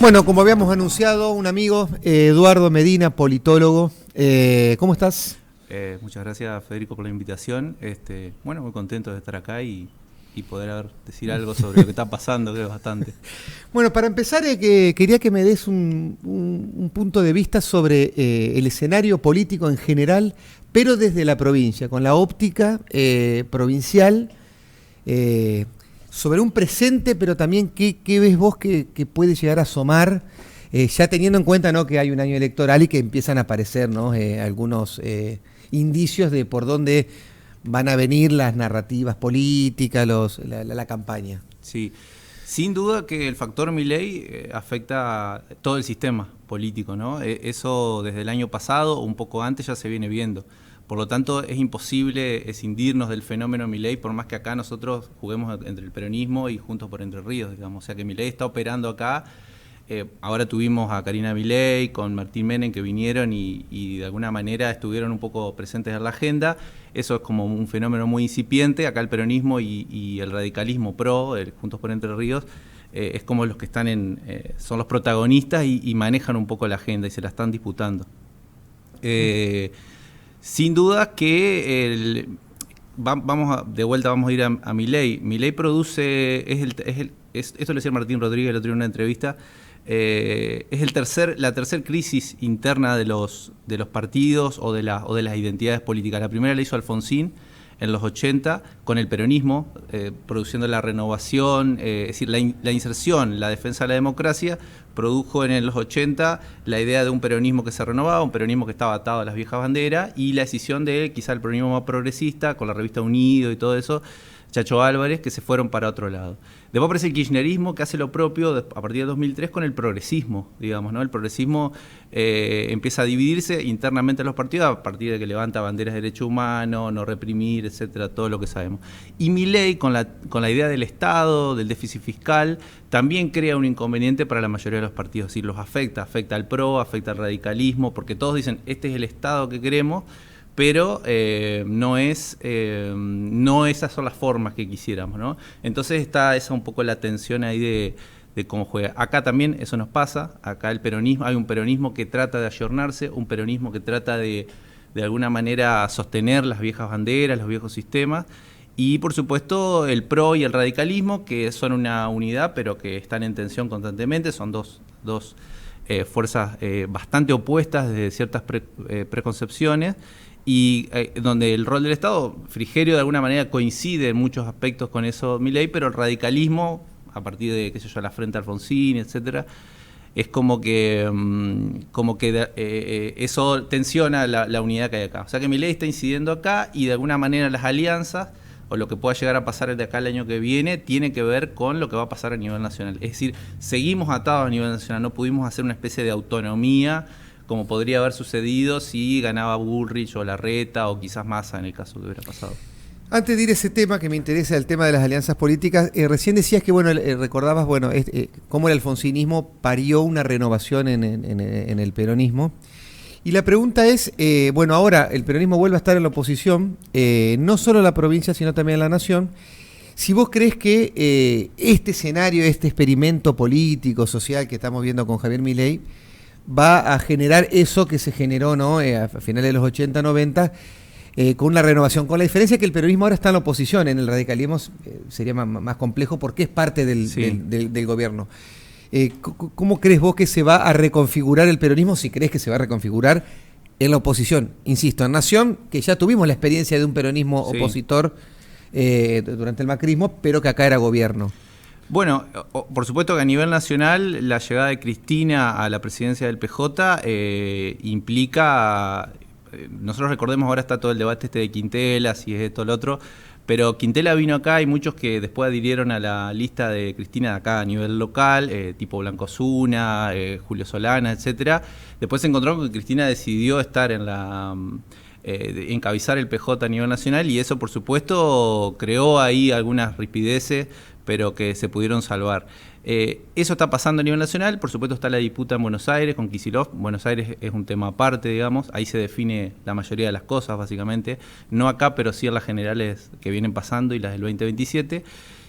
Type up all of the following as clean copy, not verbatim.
Bueno, como habíamos anunciado, un amigo, Eduardo Medina, politólogo. ¿Cómo estás? Muchas gracias, Federico, por la invitación. Bueno, muy contento de estar acá y poder decir algo sobre lo que está pasando, creo, bastante. Bueno, para empezar, quería que me des un punto de vista sobre el escenario político en general, pero desde la provincia, con la óptica provincial, sobre un presente, pero también qué ves vos que puede llegar a asomar, ya teniendo en cuenta, ¿no?, que hay un año electoral y que empiezan a aparecer, ¿no?, algunos indicios de por dónde van a venir las narrativas políticas, la campaña. Sí, sin duda que el factor Milei afecta todo el sistema político, ¿no? Eso desde el año pasado o un poco antes ya se viene viendo. Por lo tanto, es imposible escindirnos del fenómeno Milei, por más que acá nosotros juguemos entre el peronismo y Juntos por Entre Ríos, digamos. O sea que Milei está operando acá. Ahora tuvimos a Karina Milei con Martín Menem que vinieron y de alguna manera estuvieron un poco presentes en la agenda. Eso es como un fenómeno muy incipiente. Acá el peronismo y el radicalismo pro, el Juntos por Entre Ríos, es como los que están son los protagonistas y manejan un poco la agenda y se la están disputando. Sin duda que de vuelta vamos a ir a Milei. Milei produce, esto lo decía Martín Rodríguez el otro día en una entrevista, es la tercera crisis interna de los partidos o de las identidades políticas. La primera la hizo Alfonsín en los 80 con el peronismo, produciendo la renovación, es decir, la inserción, la defensa de la democracia, produjo en los 80 la idea de un peronismo que se renovaba, un peronismo que estaba atado a las viejas banderas, y la decisión de quizá el peronismo más progresista, con la revista Unido y todo eso, Chacho Álvarez, que se fueron para otro lado. Después aparece el kirchnerismo, que hace lo propio a partir de 2003 con el progresismo, digamos, ¿no? El progresismo empieza a dividirse internamente en los partidos a partir de que levanta banderas de derechos humanos, no reprimir, etcétera, todo lo que sabemos. Y Milei, con la idea del Estado, del déficit fiscal, también crea un inconveniente para la mayoría de los partidos. Es decir, los afecta al PRO, afecta al radicalismo, porque todos dicen, este es el Estado que queremos, pero no esas son las formas que quisiéramos, ¿no? Entonces está esa un poco la tensión ahí de cómo juega. Acá también eso nos pasa, acá hay un peronismo que trata de ayornarse, un peronismo que trata de alguna manera sostener las viejas banderas, los viejos sistemas, y por supuesto el PRO y el radicalismo, que son una unidad, pero que están en tensión constantemente, son dos fuerzas bastante opuestas desde ciertas preconcepciones, y donde el rol del Estado, Frigerio de alguna manera coincide en muchos aspectos con eso Milei, pero el radicalismo, a partir de, qué sé yo, la Frente Alfonsín, etcétera, es como que eso tensiona la unidad que hay acá. O sea que Milei está incidiendo acá y de alguna manera las alianzas, o lo que pueda llegar a pasar de acá el año que viene, tiene que ver con lo que va a pasar a nivel nacional. Es decir, seguimos atados a nivel nacional, no pudimos hacer una especie de autonomía como podría haber sucedido si ganaba Bullrich o Larreta o quizás Massa en el caso que hubiera pasado. Antes de ir a ese tema que me interesa, el tema de las alianzas políticas, recién decías que, bueno, recordabas, bueno, cómo el alfonsinismo parió una renovación en el peronismo. Y la pregunta es, bueno, ahora el peronismo vuelve a estar en la oposición, no solo en la provincia, sino también en la nación. Si vos crees que este escenario, este experimento político, social que estamos viendo con Javier Milei, va a generar eso que se generó, ¿no?, a finales de los 80, 90, con una renovación, con la diferencia que el peronismo ahora está en la oposición, en el radicalismo sería más complejo porque es parte del gobierno. ¿Cómo crees vos que se va a reconfigurar el peronismo, si crees que se va a reconfigurar en la oposición? Insisto, en Nación, que ya tuvimos la experiencia de un peronismo opositor durante el macrismo, pero que acá era gobierno. Bueno, por supuesto que a nivel nacional la llegada de Cristina a la presidencia del PJ implica, nosotros recordemos, ahora está todo el debate de Quintela, si es esto o lo otro, pero Quintela vino acá y muchos que después adhirieron a la lista de Cristina de acá a nivel local, tipo Blanco Osuna, Julio Solana, etcétera, después se encontró que Cristina decidió estar encabezar el PJ a nivel nacional, y eso por supuesto creó ahí algunas rispideces, pero que se pudieron salvar. Eso está pasando a nivel nacional. Por supuesto está la disputa en Buenos Aires con Kicillof. Buenos Aires es un tema aparte, digamos, ahí se define la mayoría de las cosas básicamente, no acá, pero sí en las generales que vienen pasando y las del 2027.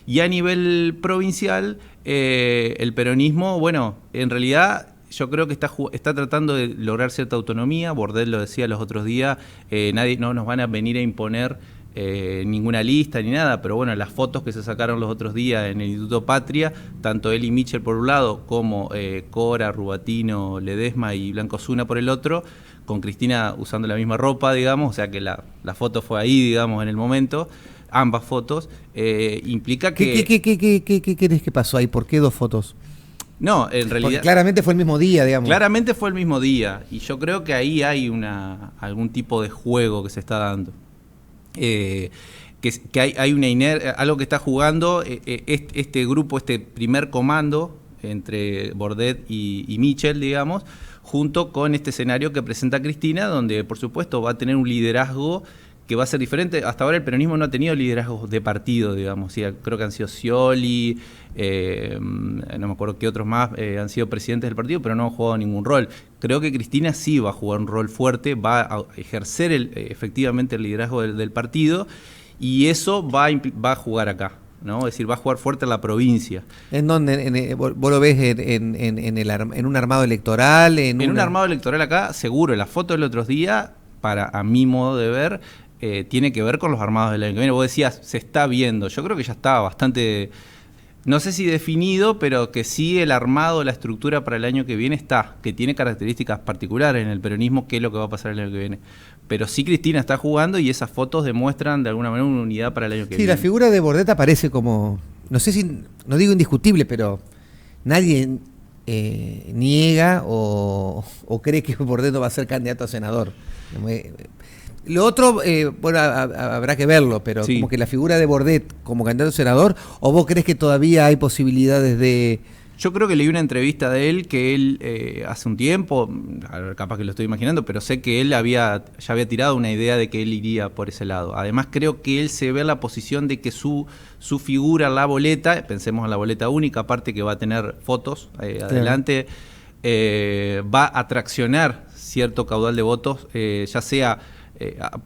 Y a nivel provincial el peronismo, bueno, en realidad yo creo que está tratando de lograr cierta autonomía. Bordet lo decía los otros días, no nos van a venir a imponer ninguna lista ni nada, pero bueno, las fotos que se sacaron los otros días en el Instituto Patria, tanto él y Michel por un lado, como Cora, Rubatino, Ledesma y Blanco Zuna por el otro, con Cristina usando la misma ropa, digamos, o sea que la foto fue ahí, digamos, en el momento, ambas fotos, implica que... ¿Qué crees que pasó ahí? ¿Por qué 2 fotos? No, en realidad... Porque claramente fue el mismo día, digamos. Claramente fue el mismo día, y yo creo que ahí hay algún tipo de juego que se está dando. Que hay algo que está jugando este grupo, este primer comando entre Bordet y Michel, digamos, junto con este escenario que presenta Cristina, donde por supuesto va a tener un liderazgo que va a ser diferente. Hasta ahora el peronismo no ha tenido liderazgos de partido, digamos. Sí, creo que han sido Scioli, no me acuerdo qué otros más han sido presidentes del partido, pero no han jugado ningún rol. Creo que Cristina sí va a jugar un rol fuerte, va a ejercer efectivamente el liderazgo del partido, y eso va a jugar acá, ¿no? Es decir, va a jugar fuerte en la provincia. ¿En dónde? ¿Vos lo ves en un armado electoral? En un armado electoral acá, seguro. La foto del otro día, a mi modo de ver, tiene que ver con los armados del año que viene. Vos decías, se está viendo. Yo creo que ya está bastante, no sé si definido, pero que sí el armado, la estructura para el año que viene está, que tiene características particulares en el peronismo, que es lo que va a pasar el año que viene. Pero sí Cristina está jugando y esas fotos demuestran de alguna manera una unidad para el año que viene. Sí, la figura de Bordet aparece como, no sé si, no digo indiscutible, pero nadie niega o cree que Bordet no va a ser candidato a senador. Lo otro, bueno, habrá que verlo, pero sí, como que la figura de Bordet como candidato a senador, ¿o vos crees que todavía hay posibilidades de...? Yo creo que leí una entrevista de él que él hace un tiempo, capaz que lo estoy imaginando, pero sé que él ya había tirado una idea de que él iría por ese lado. Además creo que él se ve en la posición de que su figura en la boleta, pensemos en la boleta única, aparte que va a tener fotos adelante, va a atraccionar cierto caudal de votos, ya sea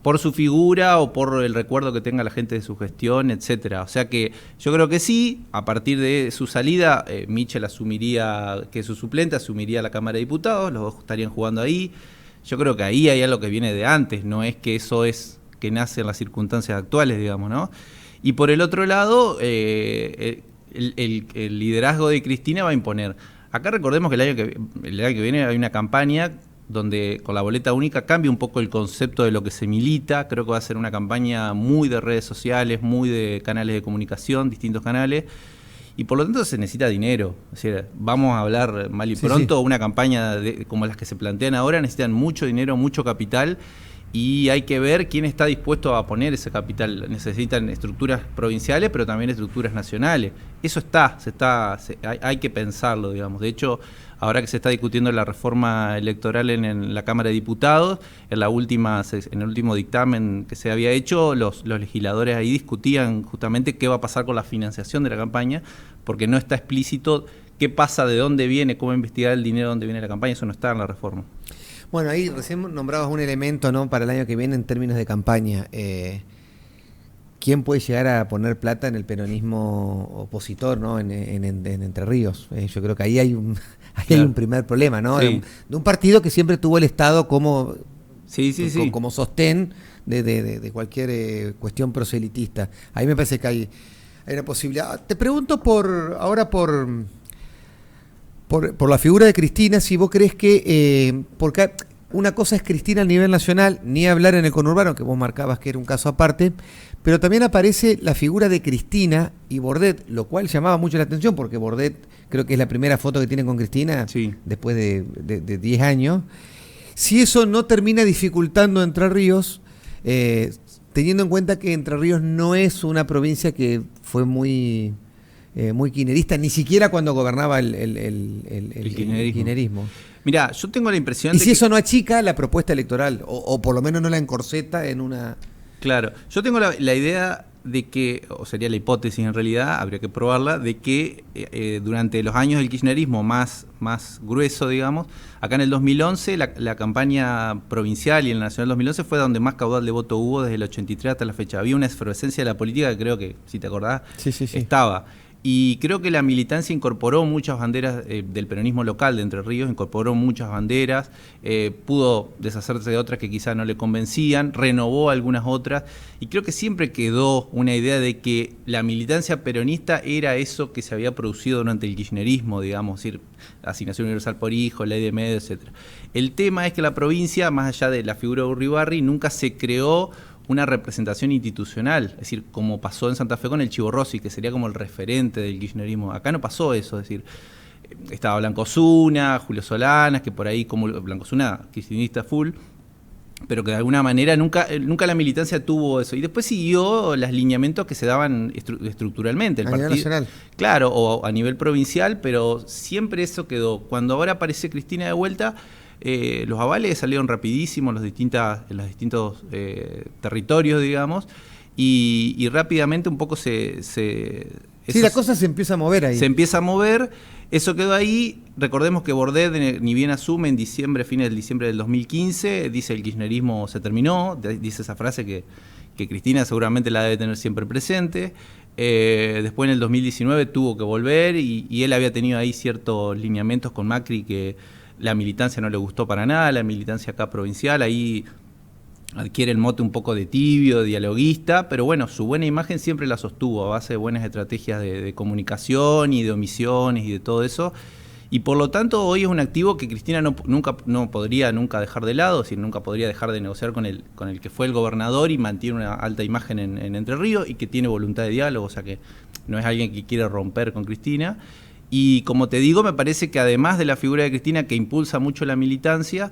por su figura o por el recuerdo que tenga la gente de su gestión, etcétera. O sea que yo creo que sí, a partir de su salida, Michel asumiría, que es su suplente, asumiría la Cámara de Diputados, los dos estarían jugando ahí. Yo creo que ahí hay algo que viene de antes, no es que eso es que nace en las circunstancias actuales, digamos, ¿no? Y por el otro lado, el liderazgo de Cristina va a imponer. Acá recordemos que el año que viene hay una campaña donde con la boleta única cambia un poco el concepto de lo que se milita. Creo que va a ser una campaña muy de redes sociales, muy de canales de comunicación, distintos canales, y por lo tanto se necesita dinero. Es decir, vamos a hablar mal y pronto, sí. Una campaña como las que se plantean ahora necesitan mucho dinero, mucho capital, y hay que ver quién está dispuesto a poner ese capital. Necesitan estructuras provinciales, pero también estructuras nacionales. Eso hay que pensarlo, digamos. De hecho, ahora que se está discutiendo la reforma electoral en la Cámara de Diputados, en el último dictamen que se había hecho, los legisladores ahí discutían justamente qué va a pasar con la financiación de la campaña, porque no está explícito qué pasa, de dónde viene, cómo investigar el dinero de dónde viene la campaña. Eso no está en la reforma. Bueno, ahí recién nombrabas un elemento, ¿no?, para el año que viene en términos de campaña. ¿Quién puede llegar a poner plata en el peronismo opositor, ¿no?, en Entre Ríos? Yo creo que ahí hay un primer problema, ¿no? Sí. De un partido que siempre tuvo el Estado como, como sostén de cualquier cuestión proselitista. Ahí me parece que hay una posibilidad. Te pregunto por la figura de Cristina, si vos crees que, porque una cosa es Cristina a nivel nacional, ni hablar en el conurbano, que vos marcabas que era un caso aparte, pero también aparece la figura de Cristina y Bordet, lo cual llamaba mucho la atención, porque Bordet creo que es la primera foto que tiene con Cristina, sí, después de 10 años. Si eso no termina dificultando Entre Ríos, teniendo en cuenta que Entre Ríos no es una provincia que fue muy kirchnerista, ni siquiera cuando gobernaba el kirchnerismo. Mirá, yo tengo la impresión de que... ¿Y si eso no achica la propuesta electoral? O por lo menos no la encorseta en una... Claro, yo tengo la idea de que, o sería la hipótesis en realidad, habría que probarla, de que durante los años del kirchnerismo más grueso, digamos, acá en el 2011, la campaña provincial y en la nacional 2011 fue donde más caudal de voto hubo desde el 83 hasta la fecha. Había una efervescencia de la política que creo que, si te acordás, estaba. Y creo que la militancia incorporó muchas banderas del peronismo local de Entre Ríos, incorporó muchas banderas, pudo deshacerse de otras que quizás no le convencían, renovó algunas otras, y creo que siempre quedó una idea de que la militancia peronista era eso que se había producido durante el kirchnerismo, digamos, es decir, asignación universal por hijo, ley de medios, etc. El tema es que la provincia, más allá de la figura de Urribarri, nunca se creó una representación institucional, es decir, como pasó en Santa Fe con el Chivo Rossi, que sería como el referente del kirchnerismo. Acá no pasó eso, es decir, estaba Blanco Osuna, Julio Solanas, que por ahí como Blanco Osuna, kirchnerista full, pero que de alguna manera nunca la militancia tuvo eso. Y después siguió los lineamientos que se daban estructuralmente. A nivel nacional. Claro, o a nivel provincial, pero siempre eso quedó. Cuando ahora aparece Cristina de vuelta, los avales salieron rapidísimo en los distintos territorios, digamos, y rápidamente un poco la cosa se empieza a mover ahí. Se empieza a mover, eso quedó ahí. Recordemos que Bordet, ni bien asume en fines de diciembre del 2015, dice el kirchnerismo se terminó, dice esa frase que Cristina seguramente la debe tener siempre presente. Después en el 2019 tuvo que volver y él había tenido ahí ciertos lineamientos con Macri que la militancia no le gustó para nada, la militancia acá provincial, ahí adquiere el mote un poco de tibio, de dialoguista, pero bueno, su buena imagen siempre la sostuvo a base de buenas estrategias de comunicación y de omisiones y de todo eso. Y por lo tanto hoy es un activo que Cristina no podría nunca dejar de lado, es decir, nunca podría dejar de negociar con el que fue el gobernador y mantiene una alta imagen en Entre Ríos y que tiene voluntad de diálogo, o sea que no es alguien que quiere romper con Cristina. Y como te digo, me parece que además de la figura de Cristina, que impulsa mucho la militancia,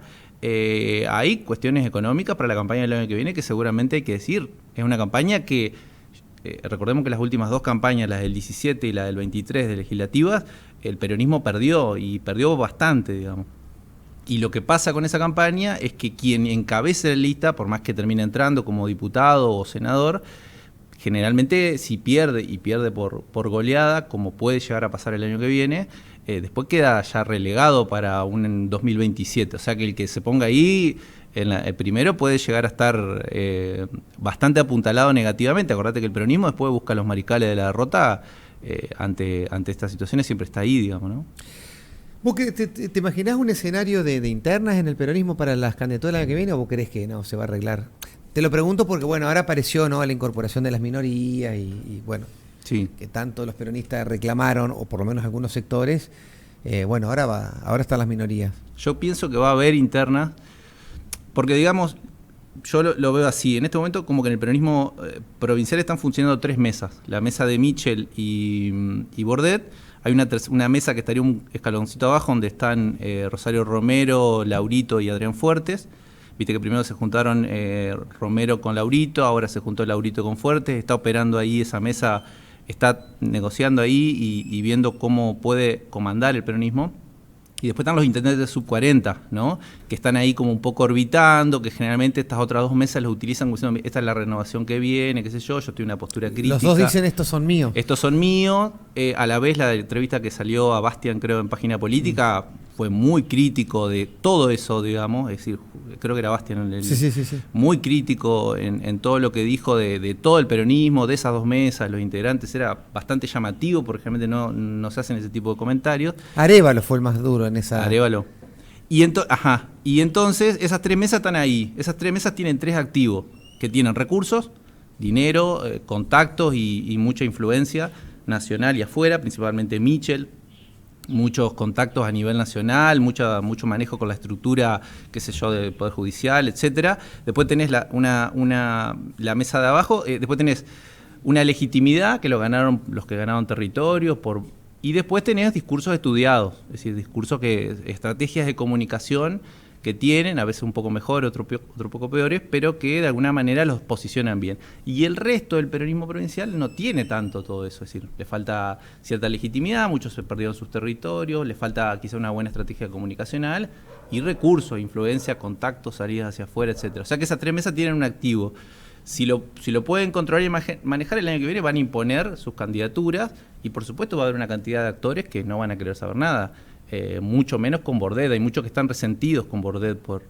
hay cuestiones económicas para la campaña del año que viene que seguramente hay que decir. Es una campaña que, recordemos que las últimas dos campañas, la del 17 y la del 23 de legislativas, el peronismo perdió, y perdió bastante, digamos. Y lo que pasa con esa campaña es que quien encabece la lista, por más que termine entrando como diputado o senador, generalmente si pierde, y pierde por goleada, como puede llegar a pasar el año que viene, después queda ya relegado para un 2027. O sea que el que se ponga ahí, el primero puede llegar a estar bastante apuntalado negativamente. Acordate que el peronismo después busca los maricales de la derrota ante estas situaciones, siempre está ahí, digamos, ¿no? ¿Vos te imaginás un escenario de internas en el peronismo para las candidaturas del año que viene, o vos creés que no se va a arreglar? Te lo pregunto porque, bueno, ahora apareció, ¿no?, la incorporación de las minorías y bueno, sí, que tanto los peronistas reclamaron, o por lo menos algunos sectores. Bueno, ahora están las minorías. Yo pienso que va a haber internas, porque digamos, yo lo veo así. En este momento como que en el peronismo provincial están funcionando tres mesas. La mesa de Michel y Bordet. Hay una mesa que estaría un escaloncito abajo, donde están Rosario Romero, Laurito y Adrián Fuertes. Viste que primero se juntaron Romero con Laurito, ahora se juntó Laurito con Fuertes, está operando ahí esa mesa, está negociando ahí y viendo cómo puede comandar el peronismo. Y después están los intendentes de sub-40, ¿no?, que están ahí como un poco orbitando, que generalmente estas otras dos mesas las utilizan diciendo, esta es la renovación que viene, qué sé yo estoy en una postura crítica. Los dos dicen, estos son míos. Estos son míos. A la vez la entrevista que salió a Bastian, creo, en Página Política, fue muy crítico de todo eso, digamos, es decir, creo que era Bastian, sí. muy crítico en todo lo que dijo de todo el peronismo, de esas dos mesas, los integrantes, era bastante llamativo, porque realmente no se hacen ese tipo de comentarios. Arévalo fue el más duro en esa... Arévalo. Y entonces esas tres mesas están ahí, esas tres mesas tienen tres activos, que tienen recursos, dinero, contactos y mucha influencia nacional y afuera, principalmente Michel, muchos contactos a nivel nacional, mucho manejo con la estructura, qué sé yo, del Poder Judicial, etcétera. Después tenés la mesa de abajo, después tenés una legitimidad que lo ganaron los que ganaron territorios, y después tenés discursos estudiados, es decir, estrategias de comunicación que tienen, a veces un poco mejor, otro poco peores, pero que de alguna manera los posicionan bien. Y el resto del peronismo provincial no tiene tanto todo eso, es decir, le falta cierta legitimidad, muchos se perdieron sus territorios, le falta quizá una buena estrategia comunicacional y recursos, influencia, contactos, salidas hacia afuera, etcétera. O sea que esas tres mesas tienen un activo. Si lo pueden controlar y manejar, el año que viene van a imponer sus candidaturas y por supuesto va a haber una cantidad de actores que no van a querer saber nada. mucho menos con Bordet. Hay muchos que están resentidos con Bordet por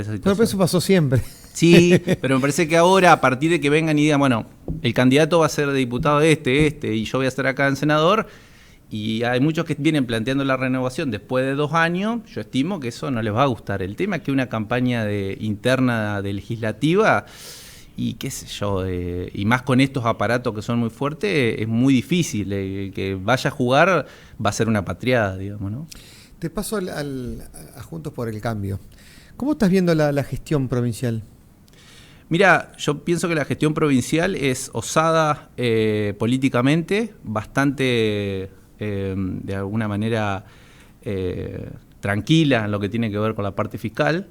esa situación. Pero eso pasó siempre. Sí, pero me parece que ahora, a partir de que vengan y digan, bueno, el candidato va a ser diputado y yo voy a estar acá en senador, y hay muchos que vienen planteando la renovación después de 2 años, yo estimo que eso no les va a gustar. El tema es que una campaña interna de legislativa, y qué sé yo, y más con estos aparatos que son muy fuertes, es muy difícil. El que vaya a jugar va a ser una patriada, digamos, ¿no? Te paso a Juntos por el Cambio. ¿Cómo estás viendo la gestión provincial? Mira, yo pienso que la gestión provincial es osada políticamente, bastante, de alguna manera, tranquila en lo que tiene que ver con la parte fiscal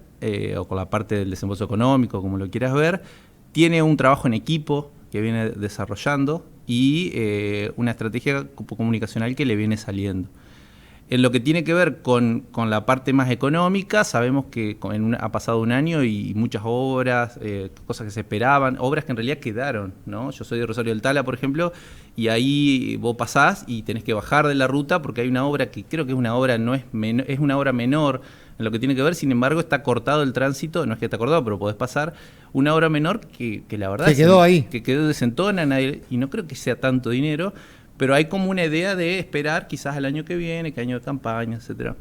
o con la parte del desembolso económico, como lo quieras ver. Tiene un trabajo en equipo que viene desarrollando y una estrategia comunicacional que le viene saliendo. En lo que tiene que ver con la parte más económica, sabemos que ha pasado un año y muchas obras, cosas que se esperaban, obras que en realidad quedaron, ¿no? Yo soy de Rosario del Tala, por ejemplo, y ahí vos pasás y tenés que bajar de la ruta porque hay una obra que creo que es una obra, es una obra menor en lo que tiene que ver, sin embargo está cortado el tránsito, no es que está cortado, pero podés pasar, una obra menor que la verdad que quedó ahí. Que quedó desentona, y no creo que sea tanto dinero, pero hay como una idea de esperar quizás el año que viene, que año de campaña, etcétera.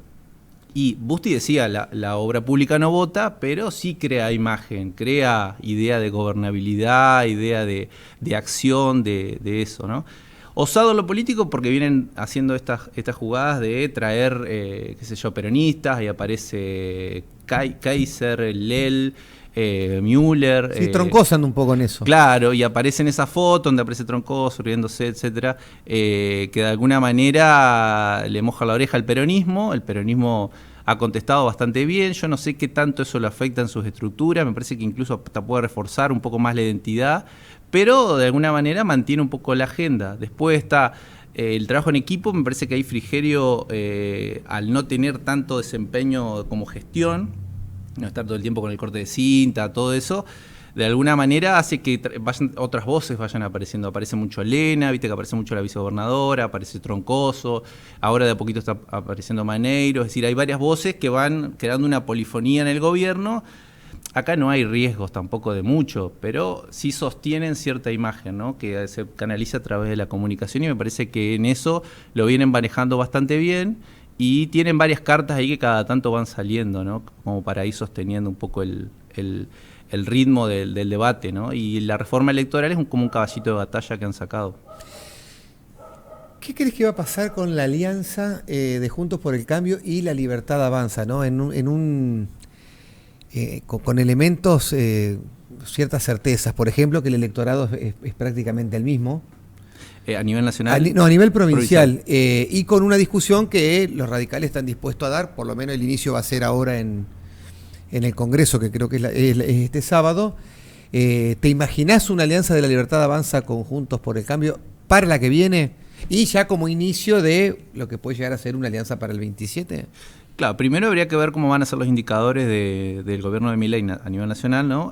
Y Busti decía, la obra pública no vota, pero sí crea imagen, crea idea de gobernabilidad, idea de acción, de eso, ¿no? Osado en lo político porque vienen haciendo estas jugadas de traer, qué sé yo, peronistas, y aparece Kaiser, Lel, Müller. Sí, Troncoso anda un poco en eso. Claro, y aparece en esa foto donde aparece Troncoso, riéndose, etcétera, que de alguna manera le moja la oreja al peronismo. El peronismo ha contestado bastante bien. Yo no sé qué tanto eso lo afecta en sus estructuras. Me parece que incluso hasta puede reforzar un poco más la identidad, pero de alguna manera mantiene un poco la agenda. Después está el trabajo en equipo. Me parece que ahí Frigerio, al no tener tanto desempeño como gestión, no estar todo el tiempo con el corte de cinta, todo eso, de alguna manera hace que otras voces vayan apareciendo. Aparece mucho Elena, viste que aparece mucho la vicegobernadora, aparece Troncoso, ahora de a poquito está apareciendo Maneiro, es decir, hay varias voces que van creando una polifonía en el gobierno. Acá no hay riesgos tampoco de mucho, pero sí sostienen cierta imagen, ¿no? Que se canaliza a través de la comunicación, y me parece que en eso lo vienen manejando bastante bien. Y tienen varias cartas ahí que cada tanto van saliendo, ¿no? Como para ir sosteniendo un poco el ritmo del debate, ¿no? Y la reforma electoral es como un caballito de batalla que han sacado. ¿Qué crees que va a pasar con la alianza de Juntos por el Cambio y La Libertad Avanza, ¿no? Con elementos, ciertas certezas. Por ejemplo, que el electorado es prácticamente el mismo. ¿A nivel nacional? A nivel provincial. Y con una discusión que los radicales están dispuestos a dar, por lo menos el inicio va a ser ahora en el Congreso, que creo que es este sábado. ¿Te imaginás una alianza de La Libertad Avanza con Juntos por el Cambio para la que viene? Y ya como inicio de lo que puede llegar a ser una alianza para el 27. Claro, primero habría que ver cómo van a ser los indicadores del gobierno de Milei a nivel nacional, ¿no?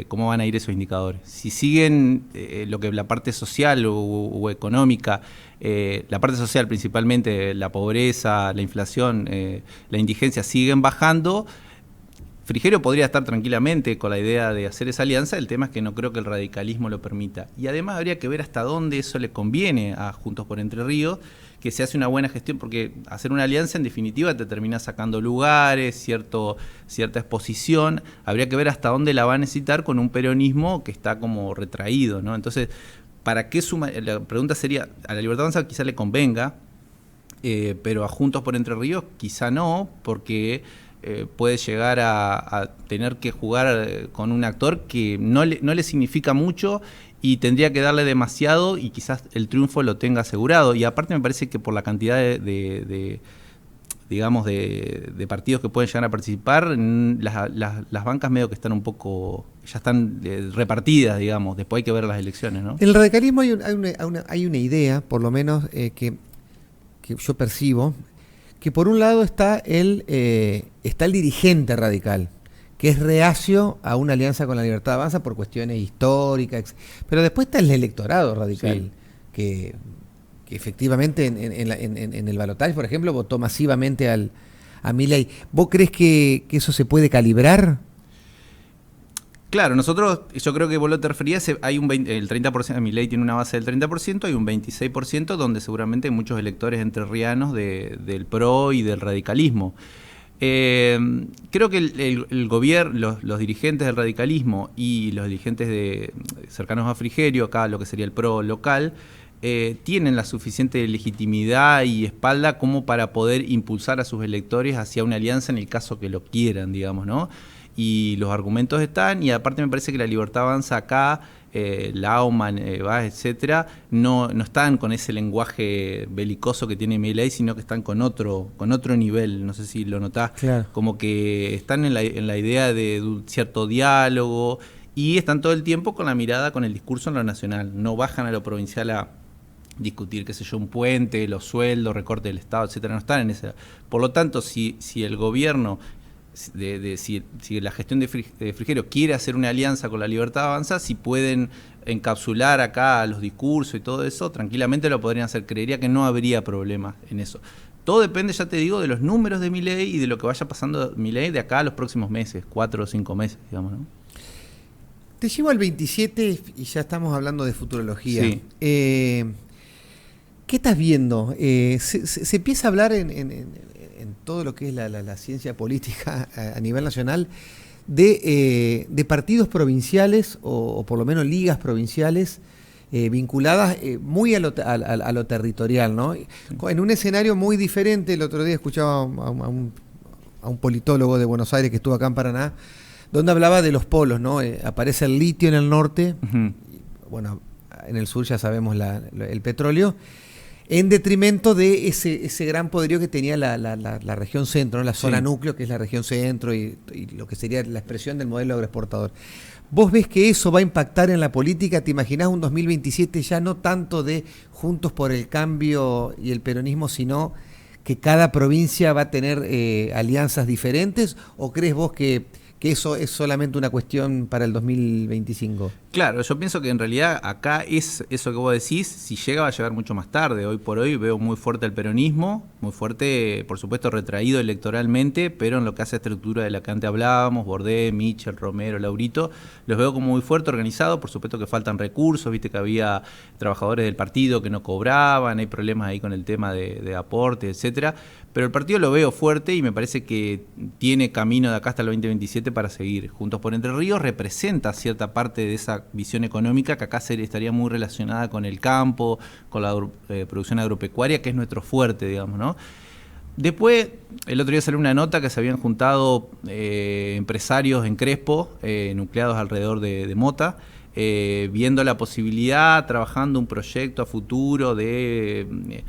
Cómo van a ir esos indicadores. Si siguen lo que la parte social o económica, la parte social principalmente, la pobreza, la inflación, la indigencia siguen bajando, Frigerio podría estar tranquilamente con la idea de hacer esa alianza. El tema es que no creo que el radicalismo lo permita. Y además habría que ver hasta dónde eso le conviene a Juntos por Entre Ríos, que se hace una buena gestión, porque hacer una alianza en definitiva te termina sacando lugares, cierta exposición. Habría que ver hasta dónde la va a necesitar con un peronismo que está como retraído, ¿no? Entonces, ¿para qué suma? La pregunta sería, a La Libertad Avanza quizá le convenga, pero a Juntos por Entre Ríos quizá no, porque puede llegar a tener que jugar con un actor que no le significa mucho, y tendría que darle demasiado, y quizás el triunfo lo tenga asegurado. Y aparte me parece que por la cantidad de partidos que pueden llegar a participar, las bancas medio que están un poco, ya están repartidas, digamos. Después hay que ver las elecciones, ¿no? En el radicalismo hay una idea, por lo menos, que yo percibo, que por un lado está el dirigente radical, que es reacio a una alianza con La Libertad Avanza por cuestiones históricas, pero después está el electorado radical, sí, efectivamente en el balotaje, por ejemplo, votó masivamente a Milei. ¿Vos crees que eso se puede calibrar? Claro, yo creo que vos lo te referías, hay el 30%, Milei tiene una base del 30%, hay un 26% donde seguramente hay muchos electores entrerrianos del PRO y del radicalismo. Creo que el gobierno, los dirigentes del radicalismo y los dirigentes cercanos a Frigerio, acá lo que sería el PRO local, tienen la suficiente legitimidad y espalda como para poder impulsar a sus electores hacia una alianza en el caso que lo quieran, digamos, ¿no? Y los argumentos están, y aparte me parece que la Libertad Avanza acá, Laumann, Vaz, etcétera, no están con ese lenguaje belicoso que tiene Milei, sino que están con otro nivel, no sé si lo notás, claro. Como que están en la idea de un cierto diálogo, y están todo el tiempo con la mirada, con el discurso en lo nacional, no bajan a lo provincial a discutir, qué sé yo, un puente, los sueldos, recorte del Estado, etcétera, no están en ese. Por lo tanto, si el gobierno, si la gestión de Frigerio quiere hacer una alianza con la Libertad Avanza, si pueden encapsular acá los discursos y todo eso, tranquilamente lo podrían hacer. Creería que no habría problema en eso. Todo depende, ya te digo, de los números de Milei y de lo que vaya pasando Milei de acá a los próximos meses, 4 o 5 meses, digamos, ¿no? Te llevo al 27 y ya estamos hablando de futurología. Sí. ¿Qué estás viendo? Se empieza a hablar en todo lo que es la ciencia política a nivel nacional de partidos provinciales o por lo menos ligas provinciales vinculadas muy a lo territorial, ¿no? Sí. En un escenario muy diferente. El otro día escuchaba a un politólogo de Buenos Aires que estuvo acá en Paraná, donde hablaba de los polos, ¿no? Aparece el litio en el norte, y, bueno, en el sur ya sabemos el petróleo, en detrimento de ese gran poderío que tenía la región centro, ¿no? La zona núcleo, que es la región centro, y lo que sería la expresión del modelo agroexportador. ¿Vos ves que eso va a impactar en la política? ¿Te imaginás un 2027 ya no tanto de Juntos por el Cambio y el peronismo, sino que cada provincia va a tener alianzas diferentes? ¿O crees vos que eso es solamente una cuestión para el 2025? Claro, yo pienso que en realidad acá es eso que vos decís, si llega va a llegar mucho más tarde. Hoy por hoy veo muy fuerte el peronismo, muy fuerte, por supuesto retraído electoralmente, pero en lo que hace estructura de la que antes hablábamos, Bordé, Michel, Romero, Laurito, los veo como muy fuerte organizado. Por supuesto que faltan recursos, viste que había trabajadores del partido que no cobraban, hay problemas ahí con el tema de aporte, etcétera. Pero el partido lo veo fuerte y me parece que tiene camino de acá hasta el 2027 para seguir. Juntos por Entre Ríos representa cierta parte de esa visión económica que acá estaría muy relacionada con el campo, con la producción agropecuaria, que es nuestro fuerte, digamos, ¿no? Después, el otro día salió una nota que se habían juntado empresarios en Crespo, nucleados alrededor de Mota, viendo la posibilidad, trabajando un proyecto a futuro de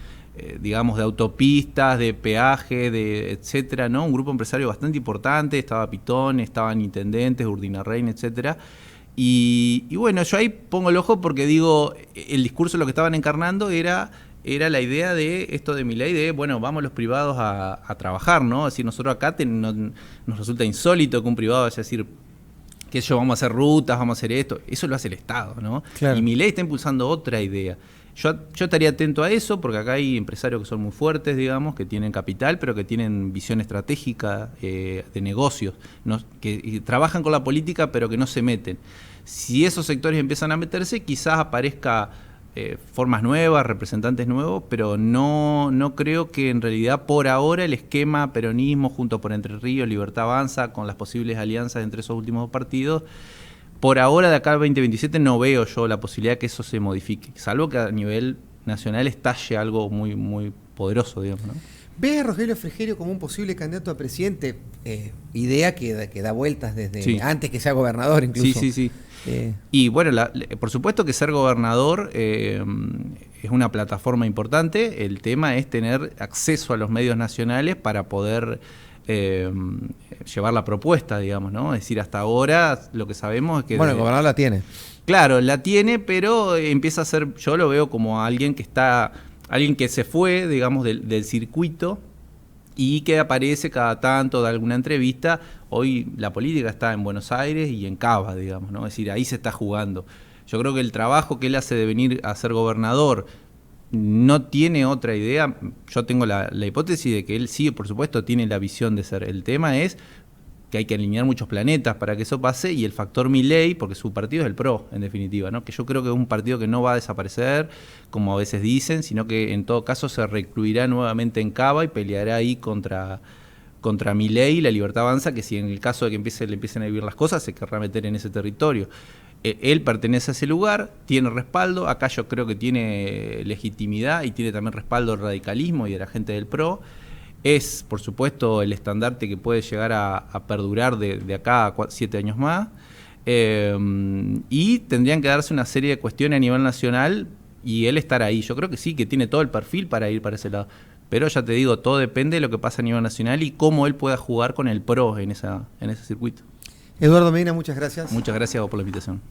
digamos, de autopistas, de peaje, etcétera, ¿no? Un grupo empresario bastante importante, estaba Pitón, estaban intendentes, Urdinarrein, etcétera. Y bueno, yo ahí pongo el ojo porque digo, el discurso lo que estaban encarnando era la idea de esto de Milei, de, bueno, vamos los privados a trabajar, ¿no? Es decir, nosotros acá nos resulta insólito que un privado vaya a decir, que yo vamos a hacer rutas, vamos a hacer esto. Eso lo hace el Estado, ¿no? Claro. Y Milei está impulsando otra idea. Yo estaría atento a eso, porque acá hay empresarios que son muy fuertes, digamos, que tienen capital, pero que tienen visión estratégica de negocios, que trabajan con la política, pero que no se meten. Si esos sectores empiezan a meterse, quizás aparezca formas nuevas, representantes nuevos, pero no creo que en realidad por ahora el esquema peronismo, Juntos por Entre Ríos, Libertad Avanza, con las posibles alianzas entre esos últimos dos partidos, por ahora, de acá al 2027, no veo yo la posibilidad de que eso se modifique, salvo que a nivel nacional estalle algo muy, muy poderoso, digamos, ¿no? ¿Ves a Rogelio Frigerio como un posible candidato a presidente? Idea que da vueltas desde antes que sea gobernador, incluso. Sí. Y bueno, por supuesto que ser gobernador es una plataforma importante. El tema es tener acceso a los medios nacionales para poder llevar la propuesta, digamos, ¿no? Es decir, hasta ahora lo que sabemos es que... Bueno, el gobernador la tiene. Claro, la tiene, pero empieza a ser, yo lo veo como alguien que se fue, digamos, del circuito y que aparece cada tanto, da alguna entrevista. Hoy la política está en Buenos Aires y en Cava, digamos, ¿no? Es decir, ahí se está jugando. Yo creo que el trabajo que él hace de venir a ser gobernador, no tiene otra idea. Yo tengo la hipótesis de que él sí, por supuesto, tiene la visión de ser. El tema es que hay que alinear muchos planetas para que eso pase, y el factor Milei, porque su partido es el PRO, en definitiva, ¿no? Que yo creo que es un partido que no va a desaparecer, como a veces dicen, sino que en todo caso se recluirá nuevamente en Cava y peleará ahí contra Milei y La Libertad Avanza, que si en el caso de que le empiecen a vivir las cosas, se querrá meter en ese territorio. Él pertenece a ese lugar, tiene respaldo, acá yo creo que tiene legitimidad y tiene también respaldo del radicalismo y de la gente del PRO. Es, por supuesto, el estandarte que puede llegar a perdurar de acá a 7 años más. Y tendrían que darse una serie de cuestiones a nivel nacional y él estar ahí. Yo creo que sí, que tiene todo el perfil para ir para ese lado. Pero ya te digo, todo depende de lo que pasa a nivel nacional y cómo él pueda jugar con el PRO en ese circuito. Eduardo Medina, muchas gracias. Muchas gracias a vos por la invitación.